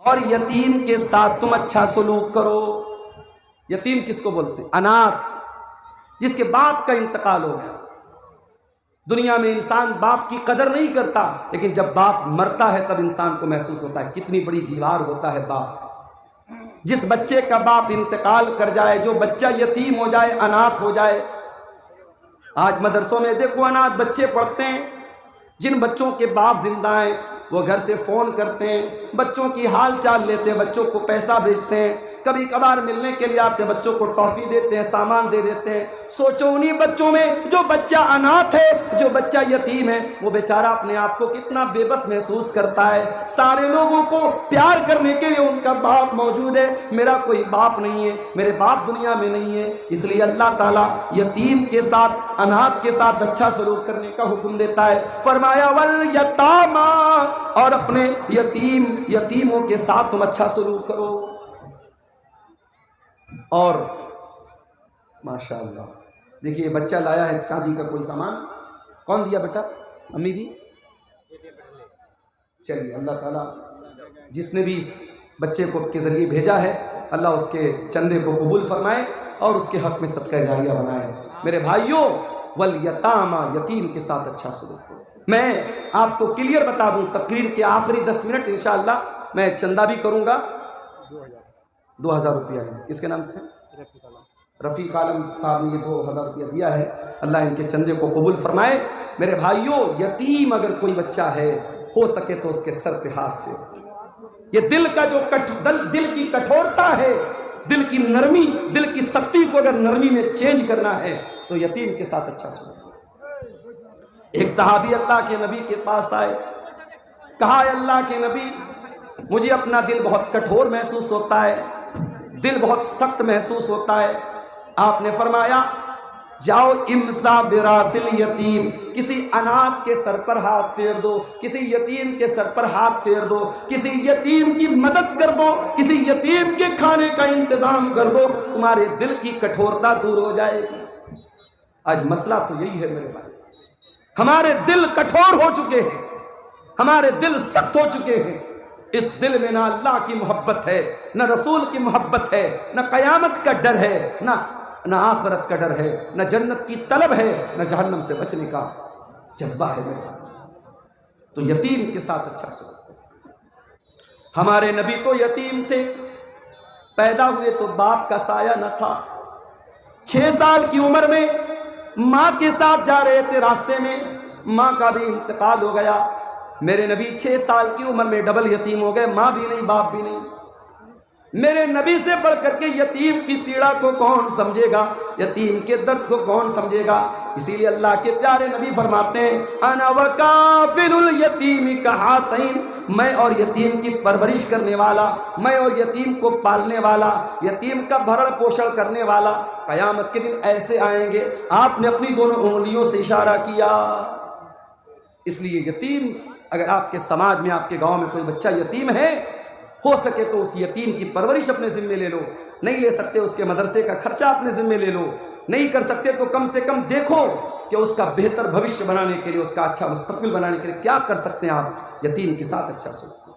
اور یتیم کے ساتھ تم اچھا سلوک کرو۔ یتیم کس کو بولتے ہیں؟ اناتھ، جس کے باپ کا انتقال ہو گیا۔ دنیا میں انسان باپ کی قدر نہیں کرتا، لیکن جب باپ مرتا ہے تب انسان کو محسوس ہوتا ہے کتنی بڑی دیوار ہوتا ہے باپ۔ جس بچے کا باپ انتقال کر جائے، جو بچہ یتیم ہو جائے، اناتھ ہو جائے۔ آج مدرسوں میں دیکھو اناتھ بچے پڑھتے ہیں، جن بچوں کے باپ زندہ ہیں وہ گھر سے فون کرتے ہیں، بچوں کی حال چال لیتے ہیں، بچوں کو پیسہ بھیجتے ہیں، کبھی کبھار ملنے کے لیے آتے ہیں، بچوں کو ٹافی دیتے ہیں، سامان دے دیتے ہیں۔ سوچو انہی بچوں میں جو بچہ اناتھ ہے، جو بچہ یتیم ہے، وہ بیچارہ اپنے آپ کو کتنا بے بس محسوس کرتا ہے۔ سارے لوگوں کو پیار کرنے کے لیے ان کا باپ موجود ہے، میرا کوئی باپ نہیں ہے، میرے باپ دنیا میں نہیں ہے۔ اس لیے اللہ تعالیٰ یتیم کے ساتھ، اناتھ کے ساتھ اچھا سلوک کرنے کا حکم دیتا ہے۔ فرمایا والیتاما، اور اپنے یتیموں کے ساتھ تم اچھا سلوک کرو۔ اور ماشاءاللہ دیکھیے بچہ لایا ہے شادی کا کوئی سامان، کون دیا بیٹا؟ امی دی؟ چلیے اللہ تعالیٰ جس نے بھی اس بچے کو کے ذریعے بھیجا ہے، اللہ اس کے چندے کو قبول فرمائے اور اس کے حق میں صدقہ جاریہ بنائے۔ میرے بھائیوں، والیتاما، یتیم کے ساتھ اچھا سلوک کرو۔ میں آپ کو کلیئر بتا دوں، تقریر کے آخری 10 منٹ انشاءاللہ میں چندہ بھی کروں گا۔ 2000 روپیہ ہے، کس کے نام سے؟ رفیق عالم صاحب نے یہ 2000 روپیہ دیا ہے، اللہ ان کے چندے کو قبول فرمائے۔ میرے بھائیوں، یتیم اگر کوئی بچہ ہے، ہو سکے تو اس کے سر پہ ہاتھ پھیر۔ یہ دل کا جو دل کی کٹھورتا ہے، دل کی نرمی، دل کی سختی کو اگر نرمی میں چینج کرنا ہے تو یتیم کے ساتھ اچھا سلوک۔ ایک صحابی اللہ کے نبی کے پاس آئے، کہا اے اللہ کے نبی، مجھے اپنا دل بہت کٹھور محسوس ہوتا ہے، دل بہت سخت محسوس ہوتا ہے۔ آپ نے فرمایا جاؤ امسا براس الیتیم، کسی اناتھ کے سر پر ہاتھ پھیر دو، کسی یتیم کے سر پر ہاتھ پھیر دو، کسی یتیم کی مدد کر دو، کسی یتیم کے کھانے کا انتظام کر دو، تمہارے دل کی کٹھورتا دور ہو جائے گی۔ آج مسئلہ تو یہی ہے میرے بھائی، ہمارے دل کٹھور ہو چکے ہیں، ہمارے دل سخت ہو چکے ہیں۔ اس دل میں نہ اللہ کی محبت ہے، نہ رسول کی محبت ہے، نہ قیامت کا ڈر ہے، نہ آخرت کا ڈر ہے، نہ جنت کی طلب ہے، نہ جہنم سے بچنے کا جذبہ ہے میرے بھائی۔ تو یتیم کے ساتھ اچھا سلوک کرو۔ ہمارے نبی تو یتیم تھے، پیدا ہوئے تو باپ کا سایہ نہ تھا۔ 6 سال کی عمر میں ماں کے ساتھ جا رہے تھے، راستے میں ماں کا بھی انتقال ہو گیا۔ میرے نبی 6 سال کی عمر میں ڈبل یتیم ہو گئے، ماں بھی نہیں باپ بھی نہیں۔ میرے نبی سے بڑھ کر کے یتیم کی پیڑا کو کون سمجھے گا، یتیم کے درد کو کون سمجھے گا؟ اسی لیے اللہ کے پیارے نبی فرماتے ہیں انا وکافل الیتیم کہاتین، میں اور یتیم کی پرورش کرنے والا، میں اور یتیم کو پالنے والا، یتیم کا بھرن پوشن کرنے والا۔ قیامت کے دن ایسے آئیں گے، آپ نے اپنی دونوں انگلیوں سے اشارہ کیا۔ اس لیے یتیم، اگر آپ کے سماج میں، آپ کے گاؤں میں کوئی بچہ یتیم ہے، ہو سکے تو اس یتیم کی پرورش اپنے ذمے لے لو۔ نہیں لے سکتے اس کے مدرسے کا خرچہ اپنے ذمے لے لو، نہیں کر سکتے تو کم سے کم دیکھو کہ اس کا بہتر بھوشیہ بنانے کے لیے، اس کا اچھا مستقبل بنانے کے لیے کیا کر سکتے ہیں آپ۔ یتیم کے ساتھ اچھا سلوک۔